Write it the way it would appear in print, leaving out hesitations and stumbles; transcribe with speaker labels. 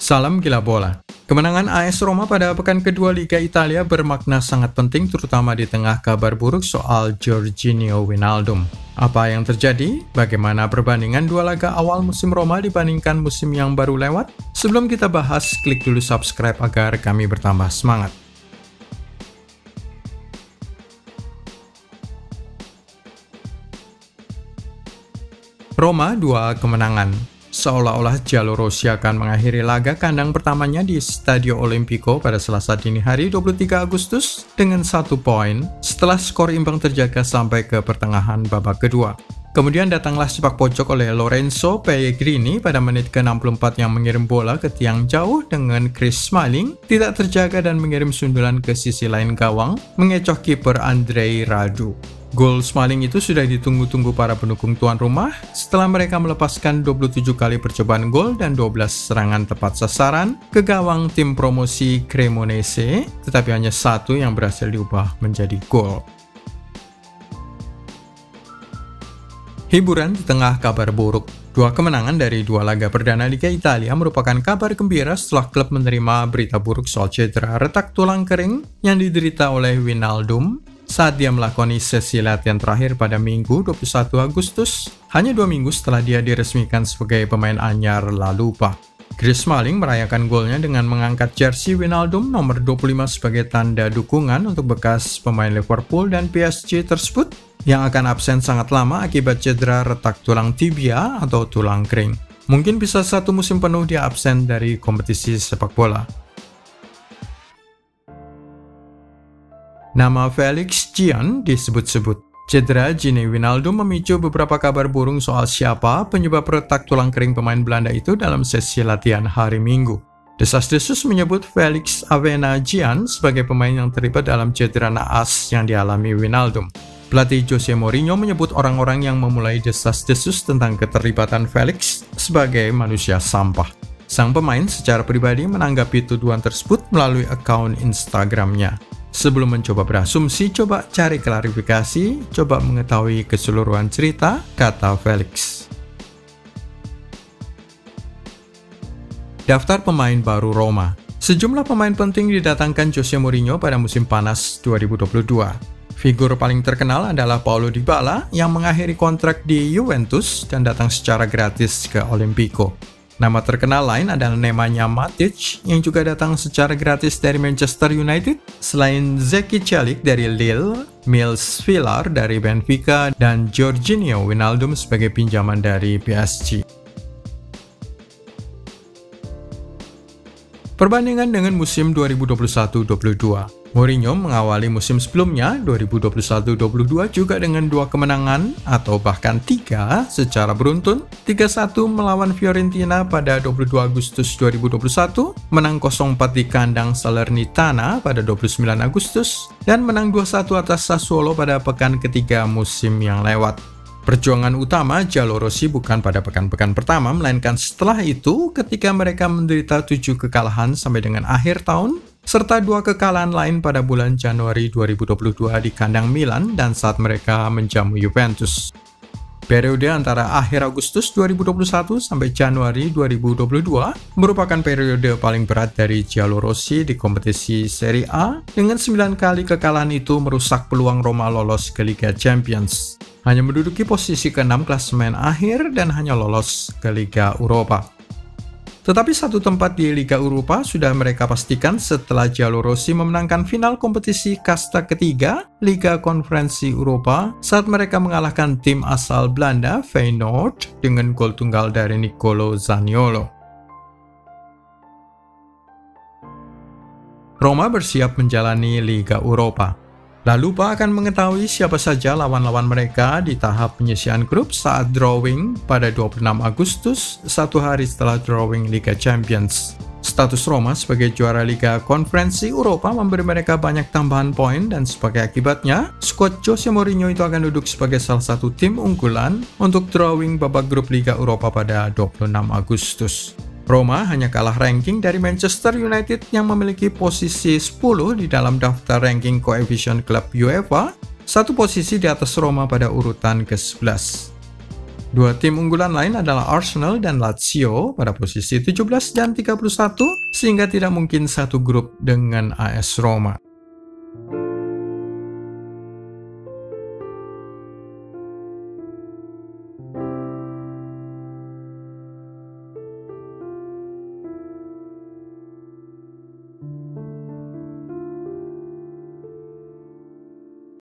Speaker 1: Salam gila bola. Kemenangan AS Roma pada pekan kedua Liga Italia bermakna sangat penting terutama di tengah kabar buruk soal Georginio Wijnaldum. Apa yang terjadi? Bagaimana perbandingan dua laga awal musim Roma dibandingkan musim yang baru lewat? Sebelum kita bahas, klik dulu subscribe agar kami bertambah semangat. Roma 2 kemenangan. Seolah-olah Giallorossi akan mengakhiri laga kandang pertamanya di Stadio Olimpico pada Selasa dini hari 23 Agustus dengan 1 poin setelah skor imbang terjaga sampai ke pertengahan babak kedua. Kemudian datanglah sepak pojok oleh Lorenzo Pellegrini pada menit ke-64 yang mengirim bola ke tiang jauh dengan Chris Smalling tidak terjaga dan mengirim sundulan ke sisi lain gawang, mengecoh kiper Andrei Radu. Gol Smalling itu sudah ditunggu-tunggu para pendukung tuan rumah setelah mereka melepaskan 27 kali percobaan gol dan 12 serangan tepat sasaran ke gawang tim promosi Cremonese, tetapi hanya satu yang berhasil diubah menjadi gol. Hiburan di tengah kabar buruk. Dua kemenangan dari dua laga perdana Liga Italia merupakan kabar gembira setelah klub menerima berita buruk soal cedera retak tulang kering yang diderita oleh Wijnaldum saat dia melakoni sesi latihan terakhir pada Minggu 21 Agustus, hanya 2 minggu setelah dia diresmikan sebagai pemain anyar La Lupa. Chris Smalling merayakan golnya dengan mengangkat jersey Wijnaldum nomor 25 sebagai tanda dukungan untuk bekas pemain Liverpool dan PSG tersebut yang akan absen sangat lama akibat cedera retak tulang tibia atau tulang kering. Mungkin bisa 1 musim penuh dia absen dari kompetisi sepak bola. Nama Felix Gian disebut-sebut. Cedera Gini Wijnaldum memicu beberapa kabar burung soal siapa penyebab retak tulang kering pemain Belanda itu dalam sesi latihan hari Minggu. Desas-desus menyebut Felix Avena Gian sebagai pemain yang terlibat dalam cedera naas yang dialami Wijnaldum. Pelatih Jose Mourinho menyebut orang-orang yang memulai desas-desus tentang keterlibatan Felix sebagai manusia sampah. Sang pemain secara pribadi menanggapi tuduhan tersebut melalui akun Instagramnya. Sebelum mencoba berasumsi, coba cari klarifikasi, coba mengetahui keseluruhan cerita, kata Felix. Daftar pemain baru Roma. Sejumlah pemain penting didatangkan Jose Mourinho pada musim panas 2022. Figur paling terkenal adalah Paulo Dybala yang mengakhiri kontrak di Juventus dan datang secara gratis ke Olimpico. Nama terkenal lain adalah Nemanja Matic yang juga datang secara gratis dari Manchester United, selain Zeki Celik dari Lille, Mils Villar dari Benfica, dan Georginio Wijnaldum sebagai pinjaman dari PSG. Perbandingan dengan musim 2021-22. Mourinho mengawali musim sebelumnya 2021-22 juga dengan 2 kemenangan atau bahkan 3 secara beruntun. 3-1 melawan Fiorentina pada 22 Agustus 2021, menang 0-4 di kandang Salernitana pada 29 Agustus, dan menang 2-1 atas Sassuolo pada pekan ketiga musim yang lewat. Perjuangan utama Giallorossi bukan pada pekan-pekan pertama, melainkan setelah itu ketika mereka menderita 7 kekalahan sampai dengan akhir tahun, serta 2 kekalahan lain pada bulan Januari 2022 di kandang Milan dan saat mereka menjamu Juventus. Periode antara akhir Agustus 2021 sampai Januari 2022 merupakan periode paling berat dari Giallorossi di kompetisi Serie A, dengan 9 kali kekalahan itu merusak peluang Roma lolos ke Liga Champions. Hanya menduduki posisi ke-6 klasemen akhir dan hanya lolos ke Liga Eropa. Tetapi satu tempat di Liga Eropa sudah mereka pastikan setelah Giallorossi memenangkan final kompetisi kasta ketiga Liga Konferensi Eropa saat mereka mengalahkan tim asal Belanda Feyenoord dengan gol tunggal dari Nicolo Zaniolo. Roma bersiap menjalani Liga Eropa. La Lupa akan mengetahui siapa saja lawan-lawan mereka di tahap penyisihan grup saat drawing pada 26 Agustus, 1 hari setelah drawing Liga Champions. Status Roma sebagai juara Liga Konferensi Eropa memberi mereka banyak tambahan poin dan sebagai akibatnya, skuad Jose Mourinho itu akan duduk sebagai salah satu tim unggulan untuk drawing babak grup Liga Eropa pada 26 Agustus. Roma hanya kalah ranking dari Manchester United yang memiliki posisi 10 di dalam daftar ranking koefisien klub UEFA, 1 posisi di atas Roma pada urutan ke-11. Dua tim unggulan lain adalah Arsenal dan Lazio pada posisi 17 dan 31, sehingga tidak mungkin satu grup dengan AS Roma.